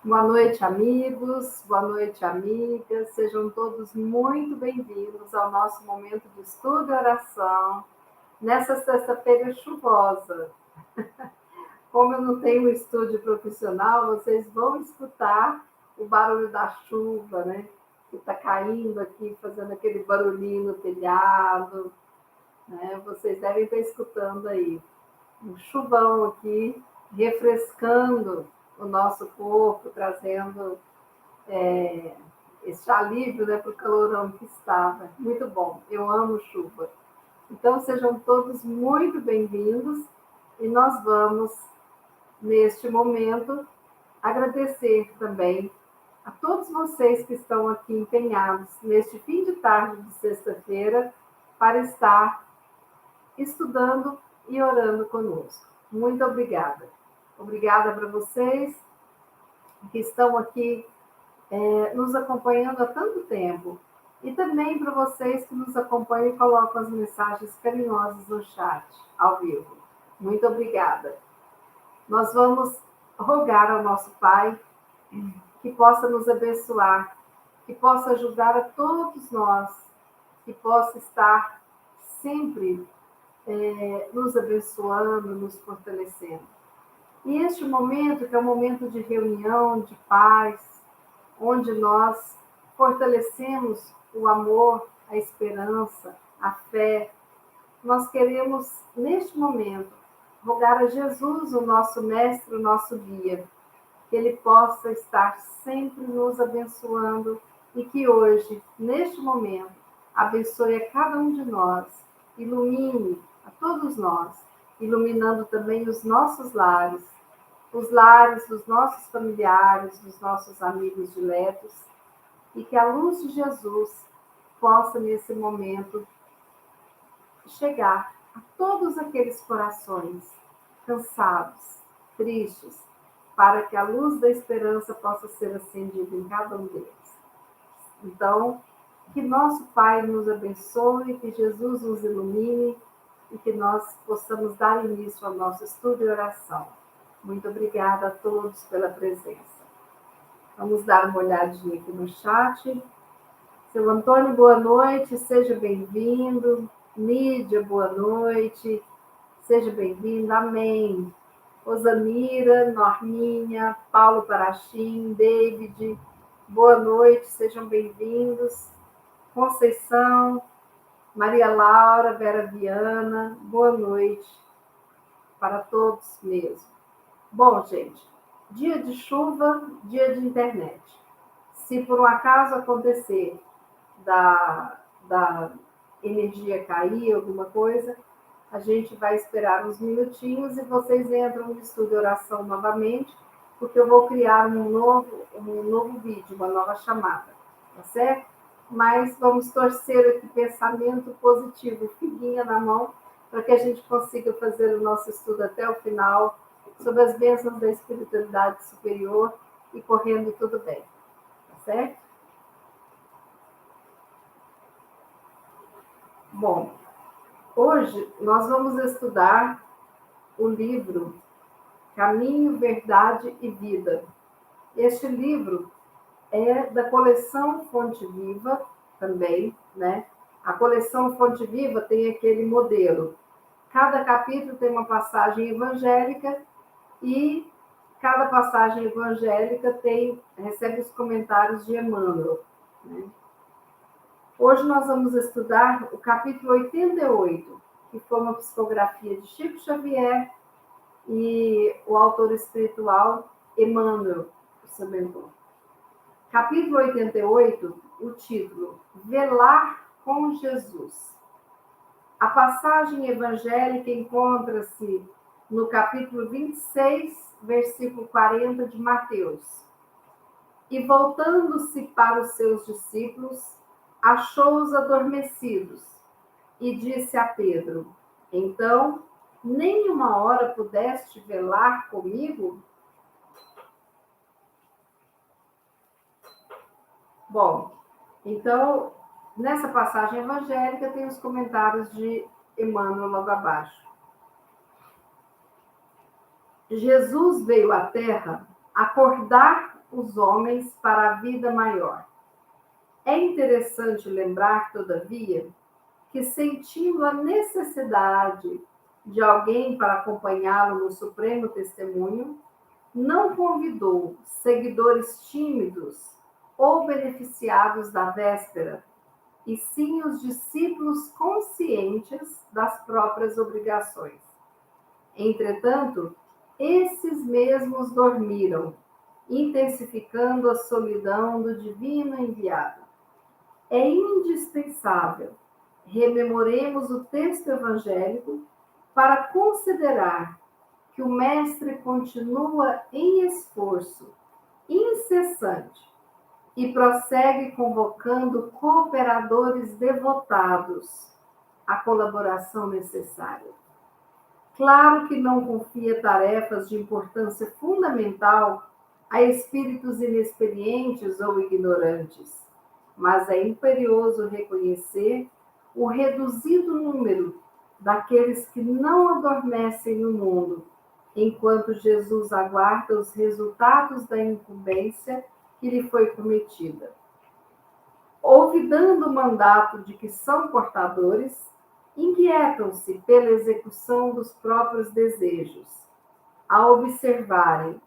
Boa noite, amigos, boa noite, amigas. Sejam todos muito bem-vindos ao nosso momento de estudo e oração nessa sexta-feira chuvosa. Como eu não tenho um estúdio profissional, vocês vão escutar o barulho da chuva, né? Que está caindo aqui, fazendo aquele barulhinho no telhado, né? Vocês devem estar escutando aí um chuvão aqui, refrescando o nosso corpo, trazendo esse alívio, né, para o calorão que estava. Muito bom, eu amo chuva. Então, sejam todos muito bem-vindos e nós vamos, neste momento, agradecer também a todos vocês que estão aqui empenhados neste fim de tarde de sexta-feira para estar estudando e orando conosco. Muito obrigada. Obrigada para vocês que estão aqui nos acompanhando há tanto tempo. E também para vocês que nos acompanham e colocam as mensagens carinhosas no chat, ao vivo. Muito obrigada. Nós vamos rogar ao nosso Pai que possa nos abençoar, que possa ajudar a todos nós, que possa estar sempre nos abençoando, nos fortalecendo. E este momento, que é um momento de reunião, de paz, onde nós fortalecemos o amor, a esperança, a fé, nós queremos, neste momento, rogar a Jesus, o nosso mestre, o nosso guia, que ele possa estar sempre nos abençoando e que hoje, neste momento, abençoe a cada um de nós, ilumine a todos nós, iluminando também os nossos lares, os lares dos nossos familiares, dos nossos amigos diletos, e que a luz de Jesus possa, nesse momento, chegar a todos aqueles corações cansados, tristes, para que a luz da esperança possa ser acendida em cada um deles. Então, que nosso Pai nos abençoe, que Jesus nos ilumine e que nós possamos dar início ao nosso estudo e oração. Muito obrigada a todos pela presença. Vamos dar uma olhadinha aqui no chat. Seu Antônio, boa noite, seja bem-vindo. Nídia, boa noite, seja bem-vindo, amém. Osamira, Norminha, Paulo Parachim, David, boa noite, sejam bem-vindos. Conceição, Maria Laura, Vera Viana, boa noite para todos mesmo. Bom, gente, dia de chuva, dia de internet. Se por um acaso acontecer da energia cair, alguma coisa, a gente vai esperar uns minutinhos e vocês entram no estudo de oração novamente, porque eu vou criar um novo vídeo, uma nova chamada, tá certo? Mas vamos torcer aqui pensamento positivo, figuinha na mão, para que a gente consiga fazer o nosso estudo até o final, sobre as bênçãos da espiritualidade superior e correndo tudo bem, tá certo? Bom, hoje nós vamos estudar o livro Caminho, Verdade e Vida. Este livro é da coleção Fonte Viva também, né? A coleção Fonte Viva tem aquele modelo. Cada capítulo tem uma passagem evangélica e cada passagem evangélica recebe os comentários de Emmanuel, né? Hoje nós vamos estudar o capítulo 88, que foi uma psicografia de Chico Xavier e o autor espiritual Emmanuel, o seu mentor. Capítulo 88, o título, Velar com Jesus. A passagem evangélica encontra-se no capítulo 26, versículo 40 de Mateus. E voltando-se para os seus discípulos, achou-os adormecidos e disse a Pedro: então, nem uma hora pudeste velar comigo? Bom, então, nessa passagem evangélica tem os comentários de Emmanuel logo abaixo. Jesus veio à Terra acordar os homens para a vida maior. É interessante lembrar, todavia, que sentindo a necessidade de alguém para acompanhá-lo no supremo testemunho, não convidou seguidores tímidos ou beneficiados da véspera, e sim os discípulos conscientes das próprias obrigações. Entretanto, esses mesmos dormiram, intensificando a solidão do divino enviado. É indispensável rememoremos o texto evangélico para considerar que o Mestre continua em esforço incessante e prossegue convocando cooperadores devotados à colaboração necessária. Claro que não confia tarefas de importância fundamental a espíritos inexperientes ou ignorantes, mas é imperioso reconhecer o reduzido número daqueles que não adormecem no mundo, enquanto Jesus aguarda os resultados da incumbência que lhe foi prometida. Olvidando o mandato de que são portadores, inquietam-se pela execução dos próprios desejos, a observarem,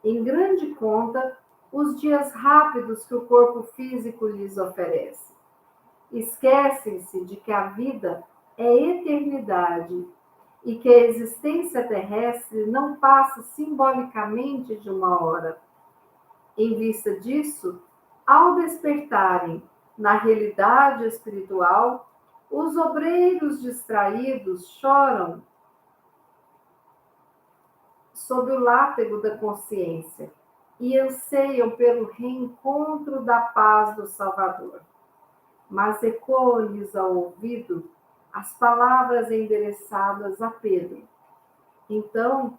em grande conta, os dias rápidos que o corpo físico lhes oferece. Esquecem-se de que a vida é eternidade e que a existência terrestre não passa simbolicamente de uma hora. Em vista disso, ao despertarem na realidade espiritual, os obreiros distraídos choram sob o látego da consciência e anseiam pelo reencontro da paz do Salvador. Mas ecoam-lhes ao ouvido as palavras endereçadas a Pedro. Então,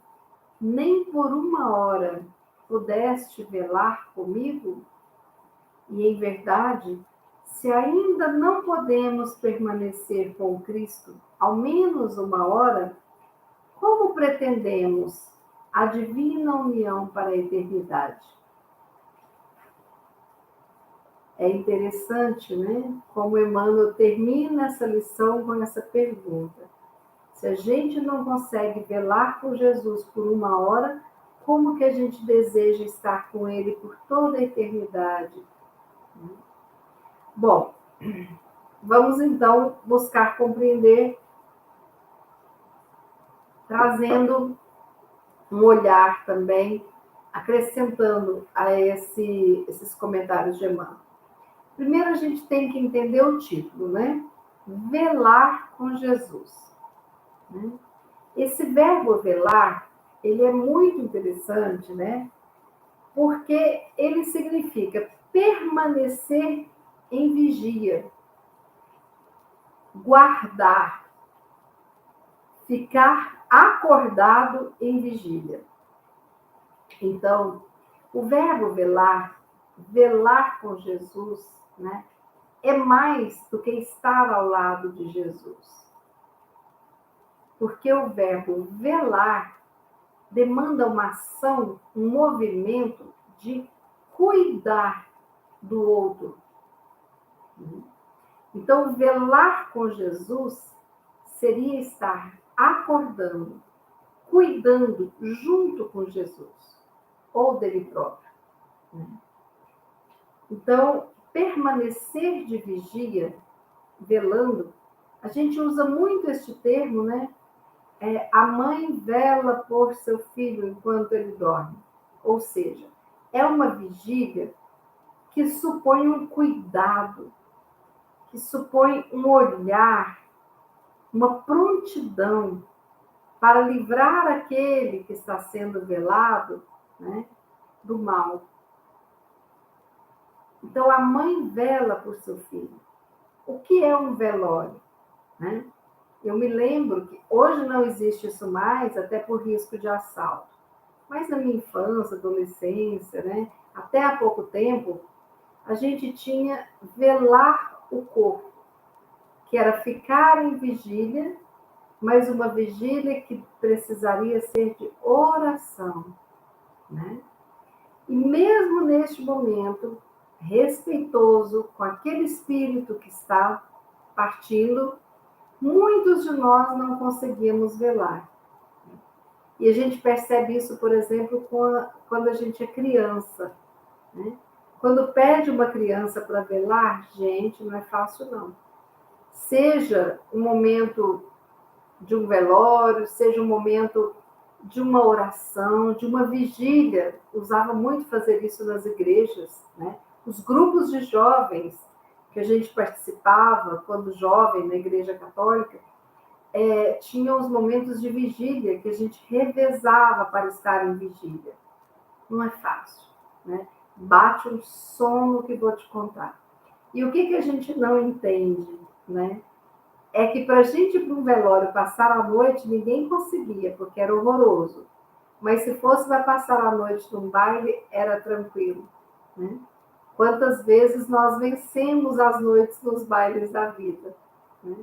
nem por uma hora pudeste velar comigo? E, em verdade, se ainda não podemos permanecer com Cristo ao menos uma hora, como pretendemos a divina união para a eternidade? É interessante, né? Como Emmanuel termina essa lição com essa pergunta. Se a gente não consegue velar por Jesus por uma hora, como que a gente deseja estar com Ele por toda a eternidade? Bom, vamos então buscar compreender, trazendo um olhar também, acrescentando a esses comentários de Emmanuel. Primeiro a gente tem que entender o título, né? Velar com Jesus. Esse verbo velar, ele é muito interessante, né? Porque ele significa permanecer em vigia, guardar, ficar acordado em vigília. Então, o verbo velar, velar com Jesus, né, é mais do que estar ao lado de Jesus. Porque o verbo velar demanda uma ação, um movimento de cuidar do outro. Então, velar com Jesus seria estar acordando, cuidando junto com Jesus, ou dele próprio. Então, permanecer de vigia, velando, a gente usa muito este termo, né? A mãe vela por seu filho enquanto ele dorme. Ou seja, é uma vigília que supõe um cuidado, que supõe um olhar, uma prontidão para livrar aquele que está sendo velado, né, do mal. Então, a mãe vela por seu filho. O que é um velório? Né? Eu me lembro que hoje não existe isso mais, até por risco de assalto. Mas na minha infância, adolescência, né, até há pouco tempo, a gente tinha velar o corpo, que era ficar em vigília, mas uma vigília que precisaria ser de oração, né? E mesmo neste momento, respeitoso com aquele espírito que está partindo, muitos de nós não conseguimos velar. E a gente percebe isso, por exemplo, quando a gente é criança, né? Quando pede uma criança para velar, gente, não é fácil não. Seja um momento de um velório, seja um momento de uma oração, de uma vigília. Usava muito fazer isso nas igrejas, né? Os grupos de jovens que a gente participava quando jovem na Igreja Católica, tinham os momentos de vigília que a gente revezava para estar em vigília. Não é fácil, né? Bate um sono que vou te contar. E o que a gente não entende, né? É que para a gente ir para um velório passar a noite, ninguém conseguia, porque era horroroso. Mas se fosse vai passar a noite num baile, era tranquilo, né? Quantas vezes nós vencemos as noites nos bailes da vida, né?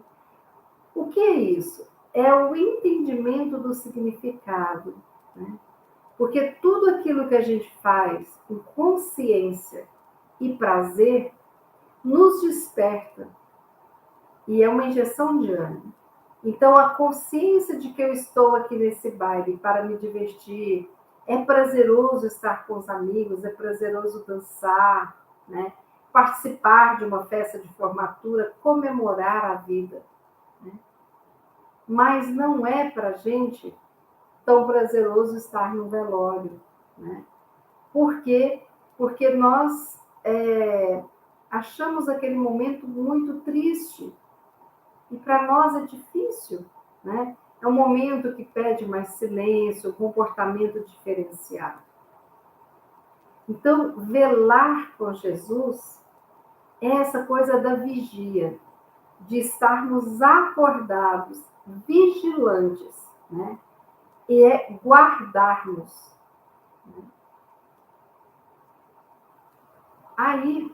O que é isso? É o entendimento do significado, né? Porque tudo aquilo que a gente faz com consciência e prazer nos desperta e é uma injeção de ânimo. Então, a consciência de que eu estou aqui nesse baile para me divertir, é prazeroso estar com os amigos, é prazeroso dançar, né? Participar de uma festa de formatura, comemorar a vida, né? Mas não é para a gente tão prazeroso estar no velório, né? Por quê? Porque nós achamos aquele momento muito triste e para nós é difícil, né? É um momento que pede mais silêncio, comportamento diferenciado. Então, velar com Jesus é essa coisa da vigia, de estarmos acordados, vigilantes, né? E é guardarmos. Aí,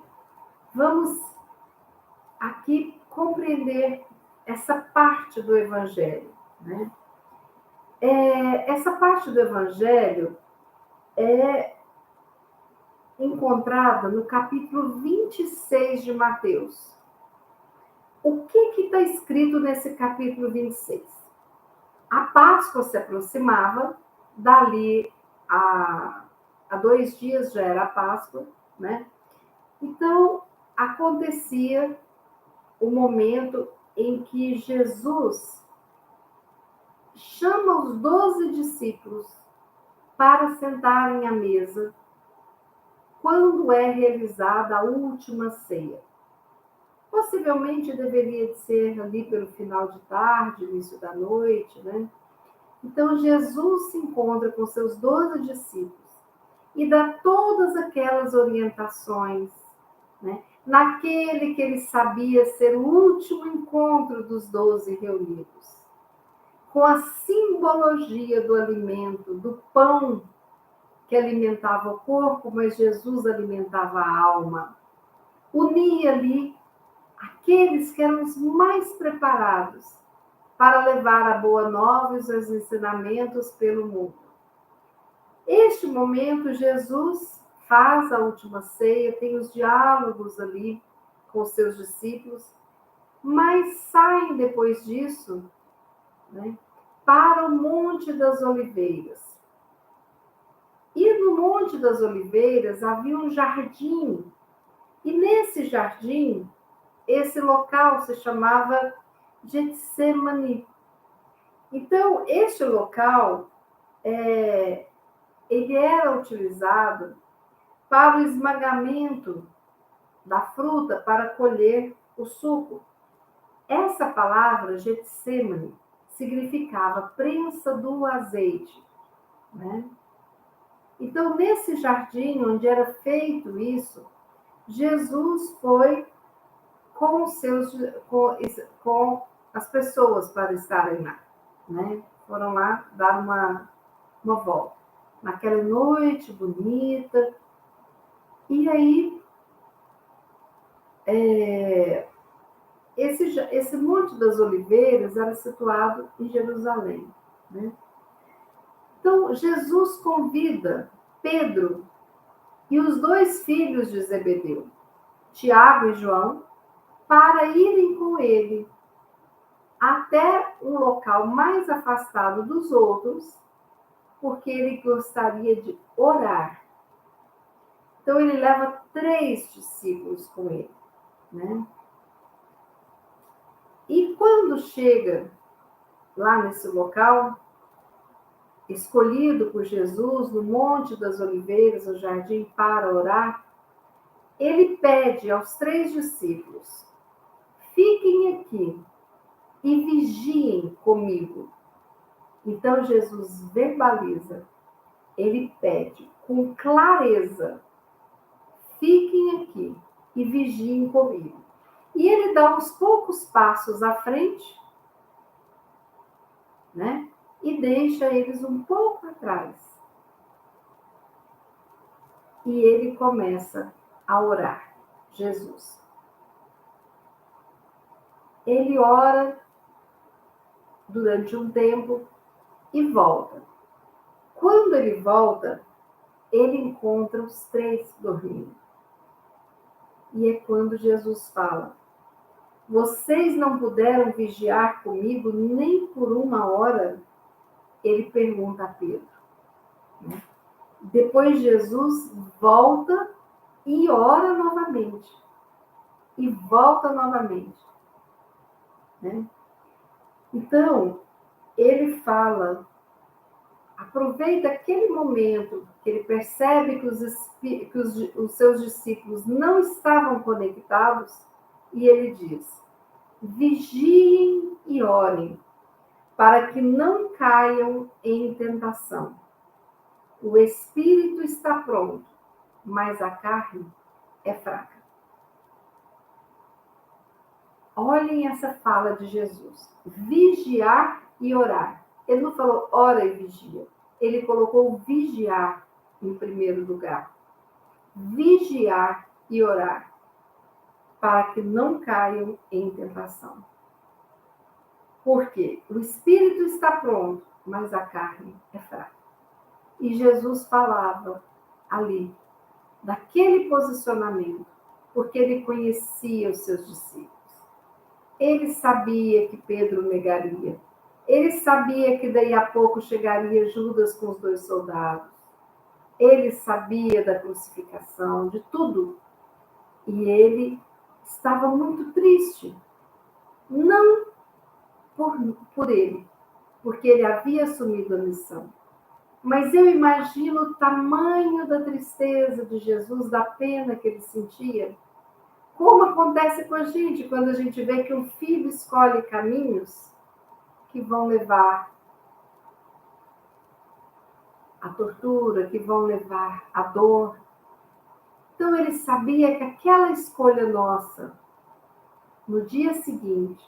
vamos aqui compreender essa parte do Evangelho, né? Essa parte do Evangelho é encontrada no capítulo 26 de Mateus. O que está escrito nesse capítulo 26? A Páscoa se aproximava, dali a 2 dias já era a Páscoa, né? Então, acontecia o momento em que Jesus chama os 12 discípulos para sentarem à mesa quando é realizada a última ceia. Possivelmente deveria de ser ali pelo final de tarde, início da noite, né? Então, Jesus se encontra com seus 12 discípulos e dá todas aquelas orientações, né? Naquele que ele sabia ser o último encontro dos 12 reunidos, com a simbologia do alimento, do pão que alimentava o corpo, mas Jesus alimentava a alma. Unia ali aqueles que eram os mais preparados para levar a boa nova e os seus ensinamentos pelo mundo. Este momento, Jesus faz a última ceia, tem os diálogos ali com os seus discípulos, mas saem depois disso, né, para o Monte das Oliveiras. E no Monte das Oliveiras havia um jardim, e nesse jardim, esse local se chamava Getsemani. Então, este local, ele era utilizado para o esmagamento da fruta, para colher o suco. Essa palavra, Getsemani, significava prensa do azeite, né? Então, nesse jardim onde era feito isso, Jesus foi com as pessoas para estarem lá, né? Foram lá dar uma volta. Naquela noite bonita. E aí, esse Monte das Oliveiras era situado em Jerusalém, né? Então, Jesus convida Pedro e os 2 filhos de Zebedeu, Tiago e João, para irem com ele até um local mais afastado dos outros, porque ele gostaria de orar. Então, ele leva 3 discípulos com ele, né? E quando chega lá nesse local, escolhido por Jesus, no Monte das Oliveiras, no jardim, para orar, ele pede aos 3 discípulos: fiquem aqui e vigiem comigo. Então, Jesus verbaliza, ele pede com clareza: fiquem aqui e vigiem comigo. E ele dá uns poucos passos à frente, né? E deixa eles um pouco atrás. E ele começa a orar, Jesus. Ele ora durante um tempo e volta. Quando ele volta, ele encontra os 3 dormindo. E é quando Jesus fala: vocês não puderam vigiar comigo nem por 1 hora? Ele pergunta a Pedro, né? Depois Jesus volta e ora novamente. E volta novamente, né? Então, ele fala, aproveita aquele momento que ele percebe que os seus discípulos não estavam conectados, e ele diz: vigiem e orem, para que não caiam em tentação. O espírito está pronto, mas a carne é fraca. Olhem essa fala de Jesus: vigiar e orar. Ele não falou ora e vigia. Ele colocou vigiar em primeiro lugar. Vigiar e orar, para que não caiam em tentação. Por quê? O espírito está pronto, mas a carne é fraca. E Jesus falava ali, daquele posicionamento, porque ele conhecia os seus discípulos. Ele sabia que Pedro negaria. Ele sabia que daí a pouco chegaria Judas com os 2 soldados. Ele sabia da crucificação, de tudo. E ele estava muito triste. Não por ele, porque ele havia assumido a missão. Mas eu imagino o tamanho da tristeza de Jesus, da pena que ele sentia. Como acontece com a gente quando a gente vê que um filho escolhe caminhos que vão levar à tortura, que vão levar à dor. Então ele sabia que aquela escolha nossa, no dia seguinte,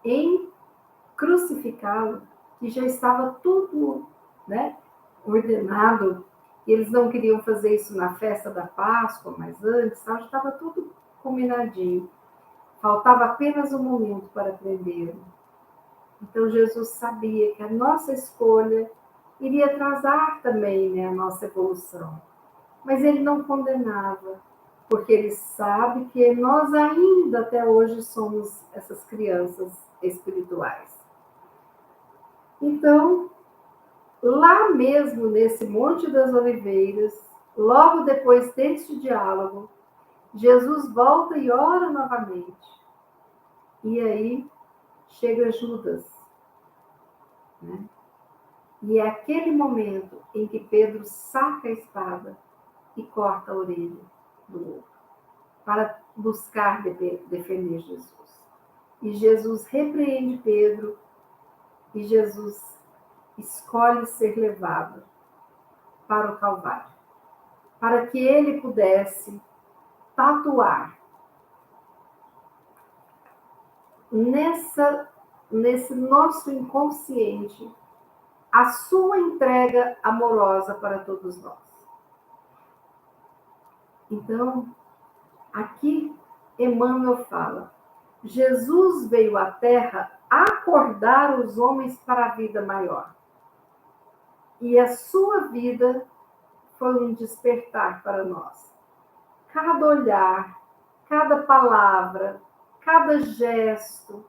em crucificá-lo, que já estava tudo, né, ordenado, e eles não queriam fazer isso na festa da Páscoa, mas antes, já estava tudo combinadinho. Faltava apenas um momento para prendê-lo. Então Jesus sabia que a nossa escolha iria atrasar também, né, a nossa evolução. Mas ele não condenava, porque ele sabe que nós ainda até hoje somos essas crianças espirituais. Então, lá mesmo nesse Monte das Oliveiras, logo depois deste diálogo, Jesus volta e ora novamente. E aí chega Judas, né? E é aquele momento em que Pedro saca a espada e corta a orelha do outro, para buscar defender Jesus. E Jesus repreende Pedro, e Jesus escolhe ser levado para o Calvário, para que ele pudesse tatuar nesse nosso inconsciente a sua entrega amorosa para todos nós. Então, aqui Emmanuel fala: Jesus veio à Terra acordar os homens para a vida maior. E a sua vida foi um despertar para nós. Cada olhar, cada palavra, cada gesto,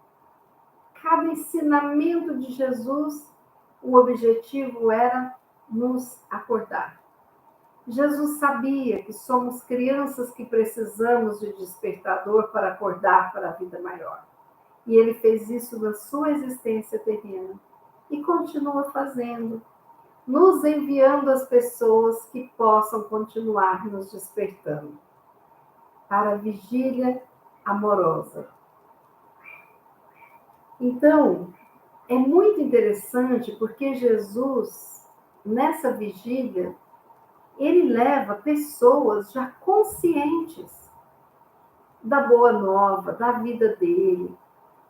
cada ensinamento de Jesus, o objetivo era nos acordar. Jesus sabia que somos crianças que precisamos de despertador para acordar para a vida maior. E ele fez isso na sua existência terrena. E continua fazendo, nos enviando as pessoas que possam continuar nos despertando para a vigília amorosa. Então, é muito interessante porque Jesus, nessa vigília, ele leva pessoas já conscientes da boa nova, da vida dele,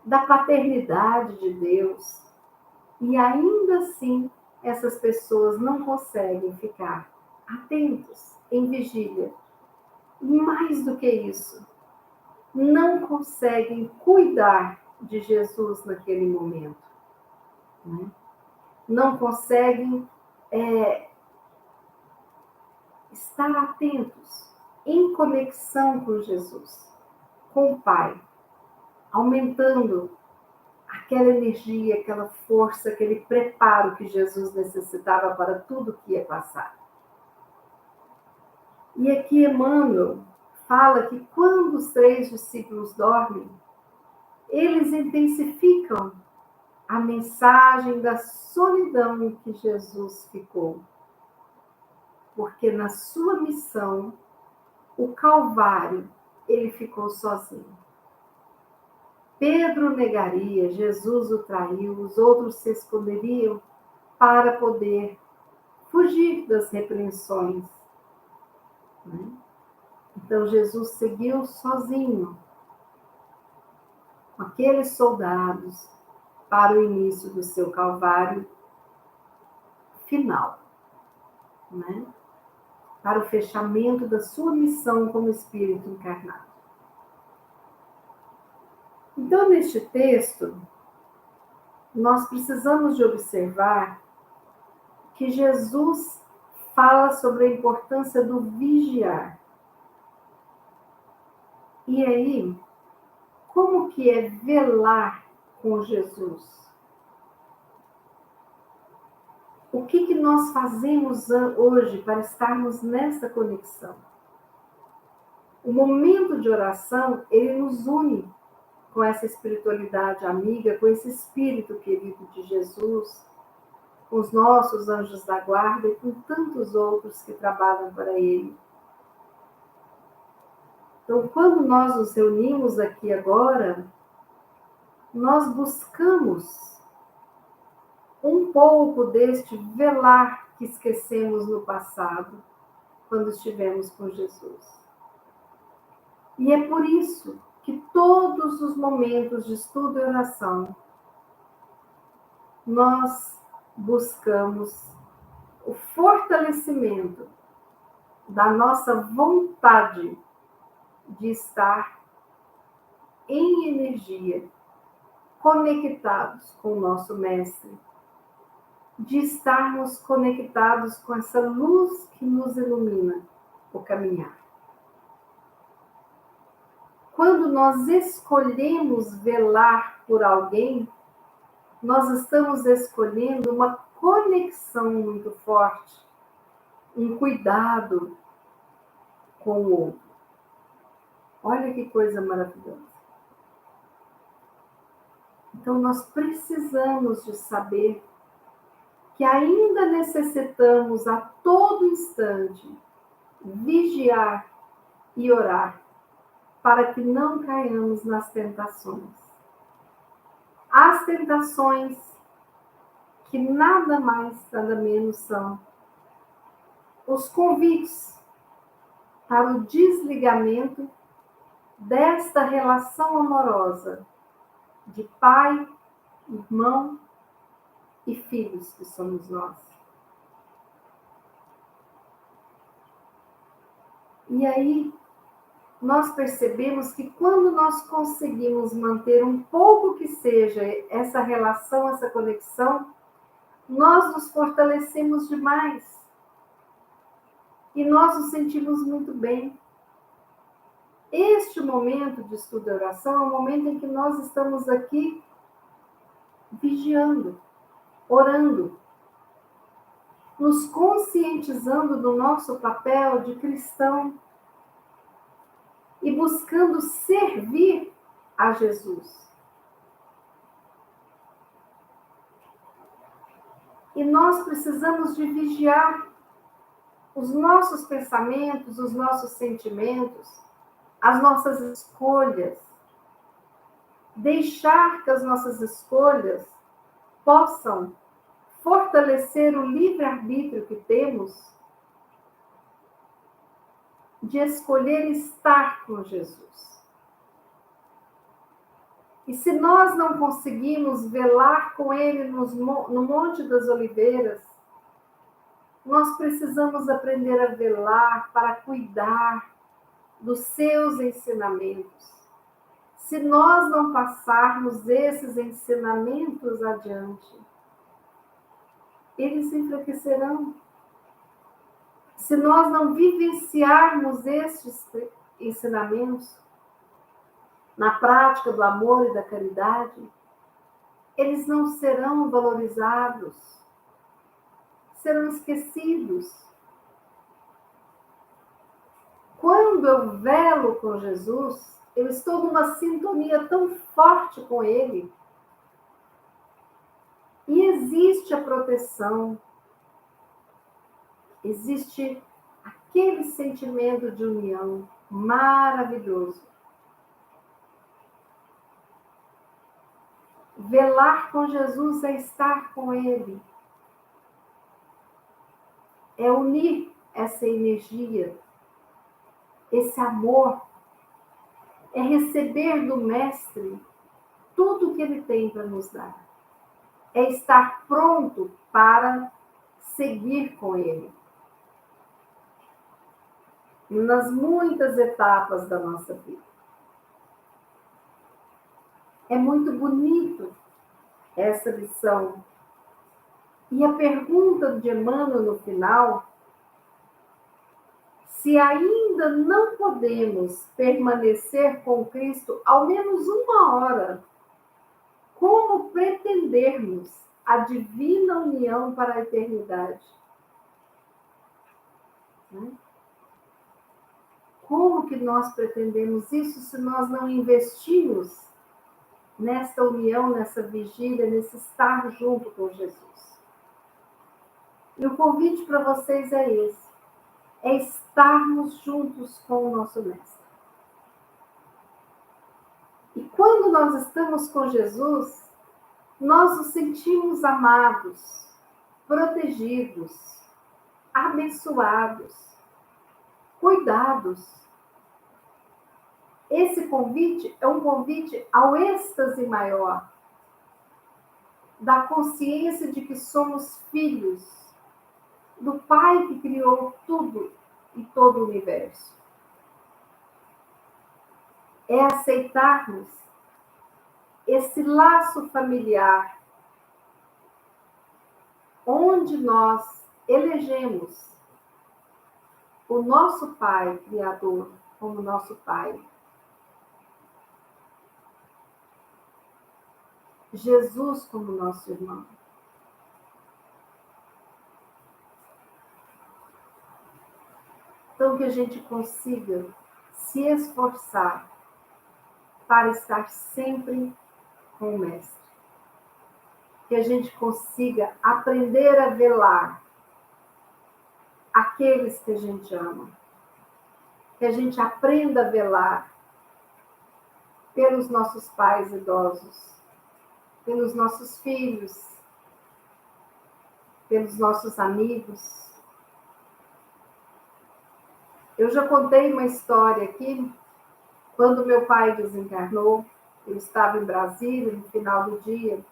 da paternidade de Deus. E ainda assim, essas pessoas não conseguem ficar atentos em vigília. E mais do que isso, não conseguem cuidar de Jesus naquele momento. Né? Não conseguem estar atentos, em conexão com Jesus, com o Pai, aumentando aquela energia, aquela força, aquele preparo que Jesus necessitava para tudo que ia passar. E aqui Emmanuel fala que quando os 3 discípulos dormem, eles intensificam a mensagem da solidão em que Jesus ficou. Porque na sua missão, o Calvário, ele ficou sozinho. Pedro negaria, Jesus o traiu, os outros se esconderiam para poder fugir das repreensões. Então Jesus seguiu sozinho, com aqueles soldados, para o início do seu Calvário final, né? Para o fechamento da sua missão como Espírito encarnado. Então, neste texto, nós precisamos de observar que Jesus fala sobre a importância do vigiar. E aí, como que é velar com Jesus? O que nós fazemos hoje para estarmos nessa conexão? O momento de oração, ele nos une com essa espiritualidade amiga, com esse espírito querido de Jesus, com os nossos anjos da guarda e com tantos outros que trabalham para ele. Então, quando nós nos reunimos aqui agora, nós buscamos um pouco deste velar que esquecemos no passado, quando estivemos com Jesus. E é por isso que todos os momentos de estudo e oração, nós buscamos o fortalecimento da nossa vontade de estar em energia, conectados com o nosso Mestre, de estarmos conectados com essa luz que nos ilumina o caminhar. Quando nós escolhemos velar por alguém, nós estamos escolhendo uma conexão muito forte, um cuidado com o outro. Olha que coisa maravilhosa. Então, nós precisamos de saber que ainda necessitamos a todo instante vigiar e orar para que não caiamos nas tentações. As tentações que nada mais, nada menos são os convites para o desligamento desta relação amorosa de pai, irmão e filhos que somos nós. E aí, nós percebemos que quando nós conseguimos manter um pouco que seja essa relação, essa conexão, nós nos fortalecemos demais. E nós nos sentimos muito bem. Este momento de estudo e oração é o momento em que nós estamos aqui vigiando, orando, nos conscientizando do nosso papel de cristão e buscando servir a Jesus. E nós precisamos de vigiar os nossos pensamentos, os nossos sentimentos, as nossas escolhas. Deixar que as nossas escolhas possam fortalecer o livre-arbítrio que temos de escolher estar com Jesus. E se nós não conseguimos velar com Ele no Monte das Oliveiras, nós precisamos aprender a velar para cuidar dos seus ensinamentos. Se nós não passarmos esses ensinamentos adiante, eles enfraquecerão. Se nós não vivenciarmos estes ensinamentos na prática do amor e da caridade, eles não serão valorizados, serão esquecidos. Quando eu velo com Jesus, eu estou numa sintonia tão forte com Ele. E existe a proteção, existe aquele sentimento de união maravilhoso. Velar com Jesus é estar com Ele. É unir essa energia, esse amor. É receber do Mestre tudo o que Ele tem para nos dar. É estar pronto para seguir com Ele. Nas muitas etapas da nossa vida. É muito bonito essa lição. E a pergunta de Emmanuel no final, se ainda não podemos permanecer com Cristo ao menos uma hora, como pretendermos a divina união para a eternidade? Como que nós pretendemos isso se nós não investimos nesta união, nessa vigília, nesse estar junto com Jesus? E o convite para vocês é esse. É estarmos juntos com o nosso Mestre. E quando nós estamos com Jesus, nós nos sentimos amados, protegidos, abençoados, cuidados. Esse convite é um convite ao êxtase maior, da consciência de que somos filhos do Pai que criou tudo e todo o universo. É aceitarmos esse laço familiar, onde nós elegemos o nosso Pai Criador como nosso Pai. Jesus como nosso irmão. Então, que a gente consiga se esforçar para estar sempre com o Mestre. Que a gente consiga aprender a velar aqueles que a gente ama. Que a gente aprenda a velar pelos nossos pais idosos, pelos nossos filhos, pelos nossos amigos. Eu já contei uma história aqui, quando meu pai desencarnou, eu estava em Brasília no final do dia,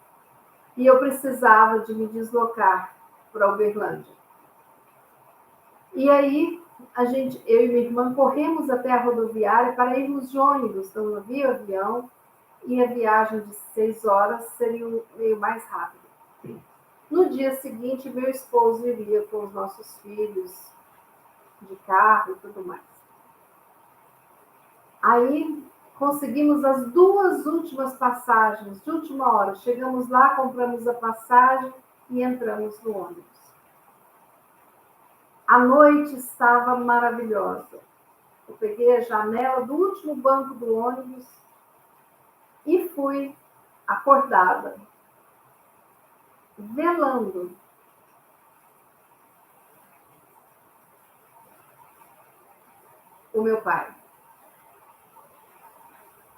e eu precisava de me deslocar para Uberlândia. E aí, eu e minha irmã corremos até a rodoviária para irmos de ônibus, então não havia avião, e a viagem de 6 horas seria meio mais rápida. No dia seguinte, meu esposo iria com os nossos filhos de carro e tudo mais. Aí conseguimos as 2 últimas passagens, de última hora. Chegamos lá, compramos a passagem e entramos no ônibus. A noite estava maravilhosa. Eu peguei a janela do último banco do ônibus e fui acordada, velando. O meu pai.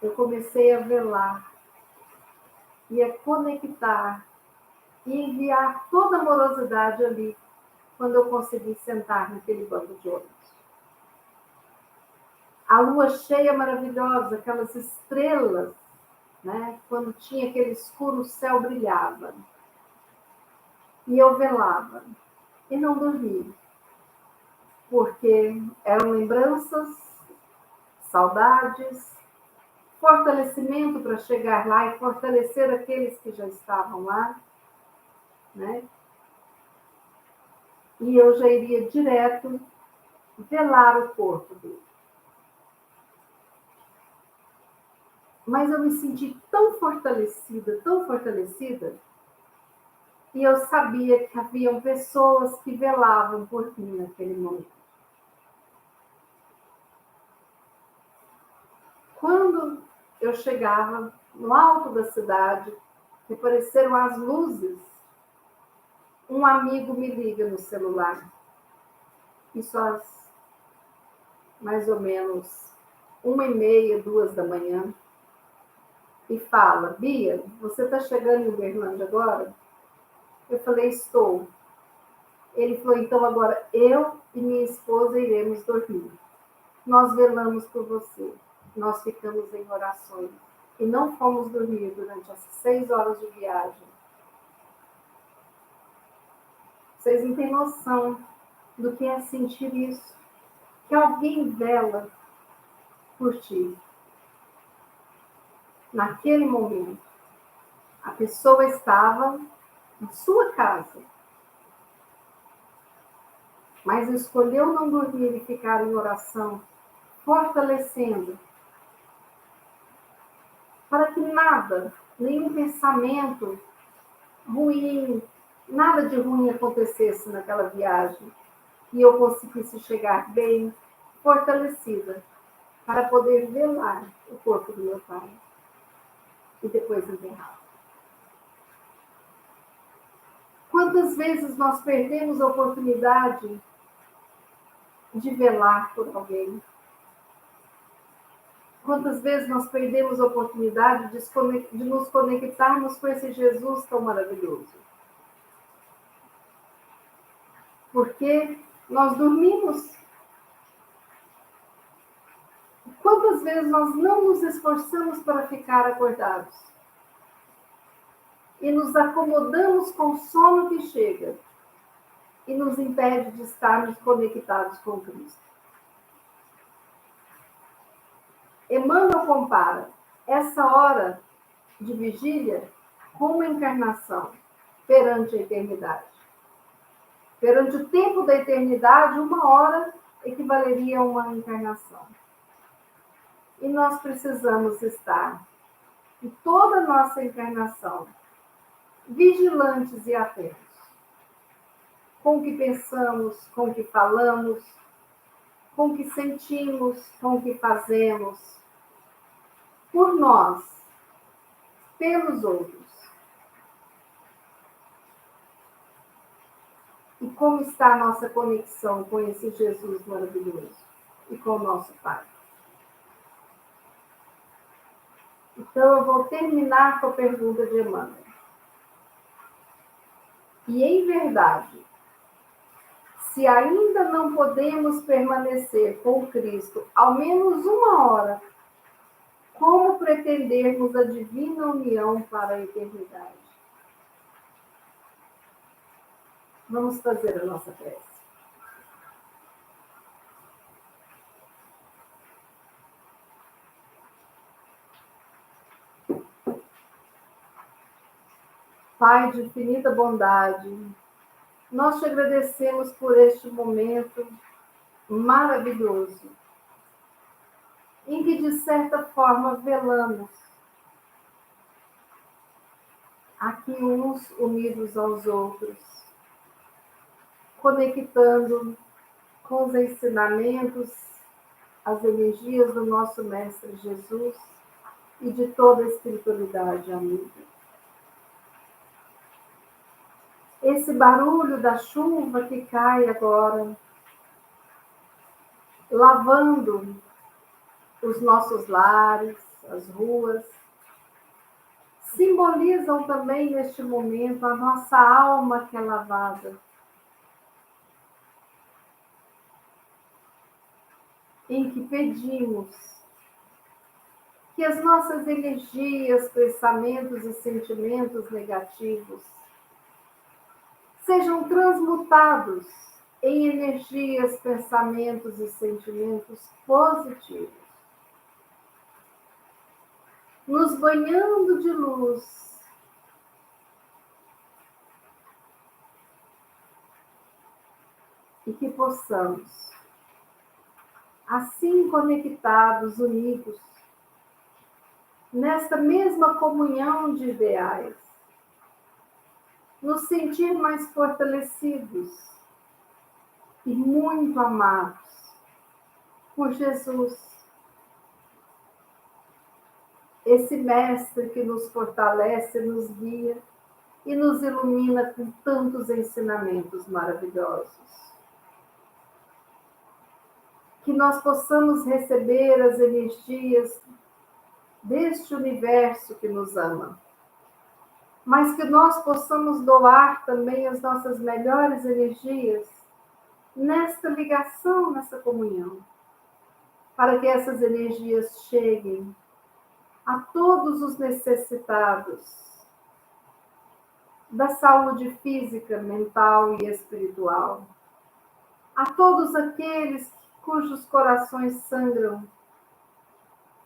Eu comecei a velar e a conectar e enviar toda a amorosidade ali quando eu consegui sentar naquele banco de ônibus. A lua cheia maravilhosa, aquelas estrelas, né? Quando tinha aquele escuro, o céu brilhava. E eu velava. E não dormi. Porque eram lembranças, saudades, fortalecimento para chegar lá e fortalecer aqueles que já estavam lá, né? E eu já iria direto velar o corpo dele. Mas eu me senti tão fortalecida, e eu sabia que haviam pessoas que velavam por mim naquele momento. Quando eu chegava no alto da cidade, que apareceram as luzes, um amigo me liga no celular. Isso às mais ou menos 1h30, 2 da manhã. E fala: Bia, você está chegando em Uberlândia agora? Eu falei: estou. Ele falou: então agora eu e minha esposa iremos dormir. Nós velamos por você. Nós ficamos em orações. E não fomos dormir durante as 6 horas de viagem. Vocês não têm noção do que é sentir isso. Que alguém vela por ti. Naquele momento, a pessoa estava na sua casa, mas escolheu não dormir e ficar em oração, fortalecendo, para que nada, nenhum pensamento ruim, nada de ruim acontecesse naquela viagem, e eu conseguisse chegar bem, fortalecida, para poder velar o corpo do meu pai e depois enterrar. Quantas vezes nós perdemos a oportunidade de velar por alguém? Quantas vezes nós perdemos a oportunidade de nos conectarmos com esse Jesus tão maravilhoso? Porque nós dormimos. Quantas vezes nós não nos esforçamos para ficar acordados? E nos acomodamos com o sono que chega e nos impede de estarmos conectados com Cristo. Emmanuel compara essa hora de vigília com uma encarnação perante a eternidade. Perante o tempo da eternidade, 1 hora equivaleria a uma encarnação. E nós precisamos estar, em toda a nossa encarnação, vigilantes e atentos. Com o que pensamos, com o que falamos, com o que sentimos, com o que fazemos. Por nós, pelos outros. E como está a nossa conexão com esse Jesus maravilhoso e com o nosso Pai? Então, eu vou terminar com a pergunta de Emmanuel. E em verdade, se ainda não podemos permanecer com Cristo ao menos 1 hora, como pretendermos a divina união para a eternidade? Vamos fazer a nossa prece. Pai de infinita bondade, nós te agradecemos por este momento maravilhoso, em que, de certa forma, velamos aqui uns unidos aos outros, conectando com os ensinamentos, as energias do nosso Mestre Jesus e de toda a espiritualidade amiga. Esse barulho da chuva que cai agora, lavando os nossos lares, as ruas, simbolizam também neste momento a nossa alma que é lavada, em que pedimos que as nossas energias, pensamentos e sentimentos negativos sejam transmutados em energias, pensamentos e sentimentos positivos, nos banhando de luz, e que possamos, assim conectados, unidos, nesta mesma comunhão de ideais, nos sentir mais fortalecidos e muito amados por Jesus, esse mestre que nos fortalece, nos guia e nos ilumina com tantos ensinamentos maravilhosos. Que nós possamos receber as energias deste universo que nos ama, mas que nós possamos doar também as nossas melhores energias nesta ligação, nessa comunhão, para que essas energias cheguem a todos os necessitados da saúde física, mental e espiritual, a todos aqueles cujos corações sangram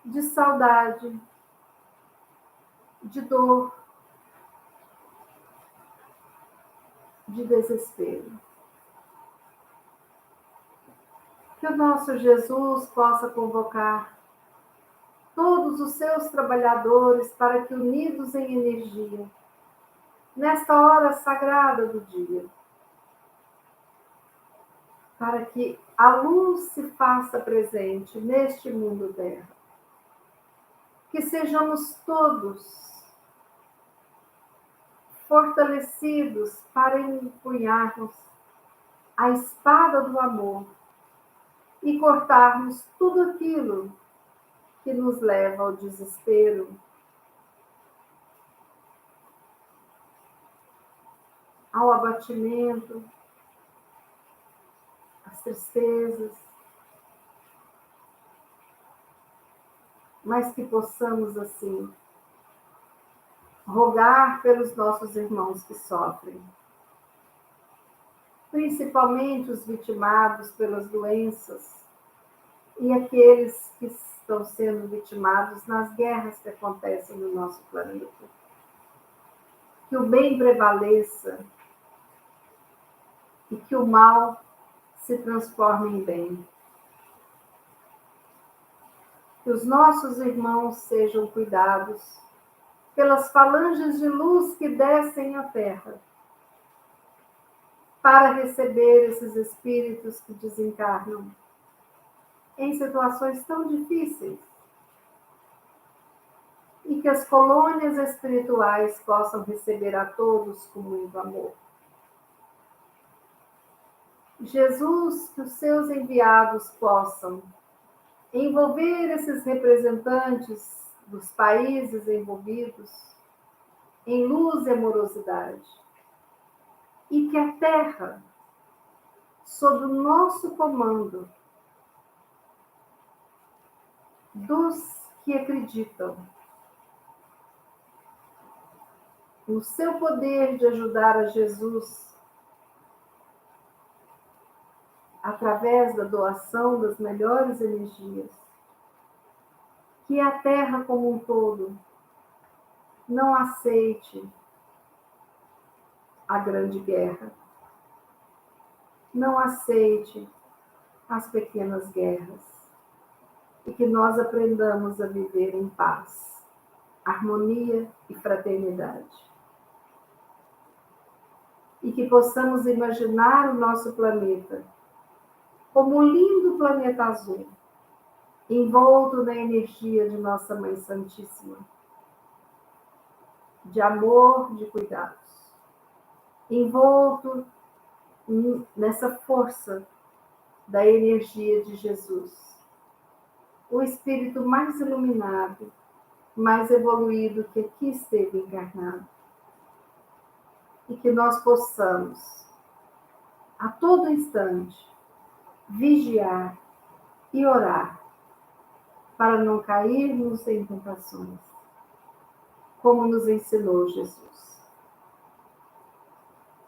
de saudade, de dor, de desespero. Que o nosso Jesus possa convocar todos os seus trabalhadores para que, unidos em energia, nesta hora sagrada do dia, para que a luz se faça presente neste mundo terra. Que sejamos todos fortalecidos para empunharmos a espada do amor e cortarmos tudo aquilo que nos leva ao desespero, ao abatimento, às tristezas, mas que possamos, assim, rogar pelos nossos irmãos que sofrem, principalmente os vitimados pelas doenças e aqueles que estão sendo vitimados nas guerras que acontecem no nosso planeta. Que o bem prevaleça e que o mal se transforme em bem. Que os nossos irmãos sejam cuidados pelas falanges de luz que descem à terra, para receber esses espíritos que desencarnam em situações tão difíceis, e que as colônias espirituais possam receber a todos com muito amor. Jesus, que os seus enviados possam envolver esses representantes dos países envolvidos em luz e amorosidade, e que a Terra, sob o nosso comando, dos que acreditam no seu poder de ajudar a Jesus através da doação das melhores energias, que a Terra como um todo não aceite a grande guerra, não aceite as pequenas guerras e que nós aprendamos a viver em paz, harmonia e fraternidade. E que possamos imaginar o nosso planeta como um lindo planeta azul, envolto na energia de Nossa Mãe Santíssima, de amor, de cuidados, envolto nessa força da energia de Jesus, o espírito mais iluminado, mais evoluído que aqui esteve encarnado. E que nós possamos, a todo instante, vigiar e orar para não cairmos em tentações, como nos ensinou Jesus.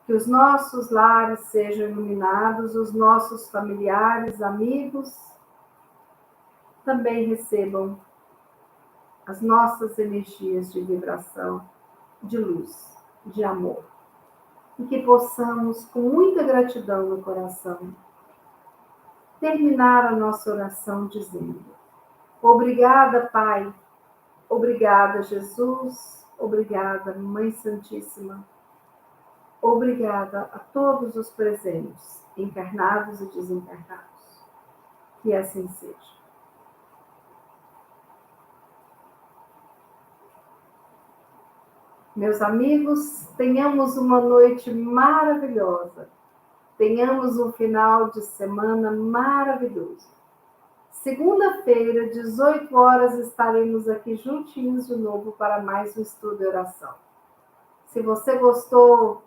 Que os nossos lares sejam iluminados, os nossos familiares, amigos, também recebam as nossas energias de vibração, de luz, de amor. E que possamos, com muita gratidão no coração, terminar a nossa oração dizendo: obrigada, Pai, obrigada, Jesus, obrigada, Mãe Santíssima, obrigada a todos os presentes, encarnados e desencarnados. Que assim seja. Meus amigos, tenhamos uma noite maravilhosa. Tenhamos um final de semana maravilhoso. Segunda-feira, 18 horas, estaremos aqui juntinhos de novo para mais um estudo e oração. Se você gostou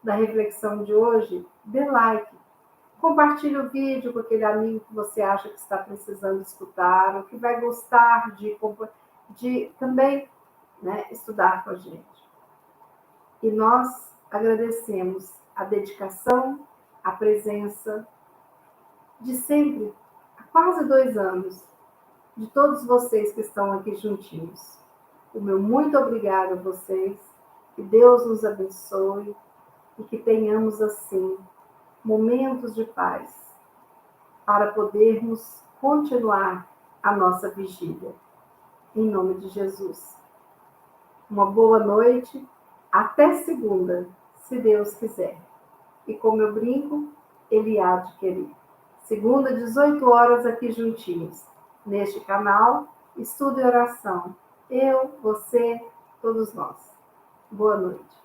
da reflexão de hoje, dê like. Compartilhe o vídeo com aquele amigo que você acha que está precisando escutar, ou que vai gostar de também, estudar com a gente. E nós agradecemos a dedicação, a presença de sempre, há quase 2 anos, de todos vocês que estão aqui juntinhos. O meu muito obrigado a vocês, que Deus nos abençoe e que tenhamos, assim, momentos de paz para podermos continuar a nossa vigília. Em nome de Jesus. Uma boa noite. Até segunda, se Deus quiser. E como eu brinco, Ele há de querer. Segunda, 18 horas, aqui juntinhos. Neste canal, Estudo e Oração. Eu, você, todos nós. Boa noite.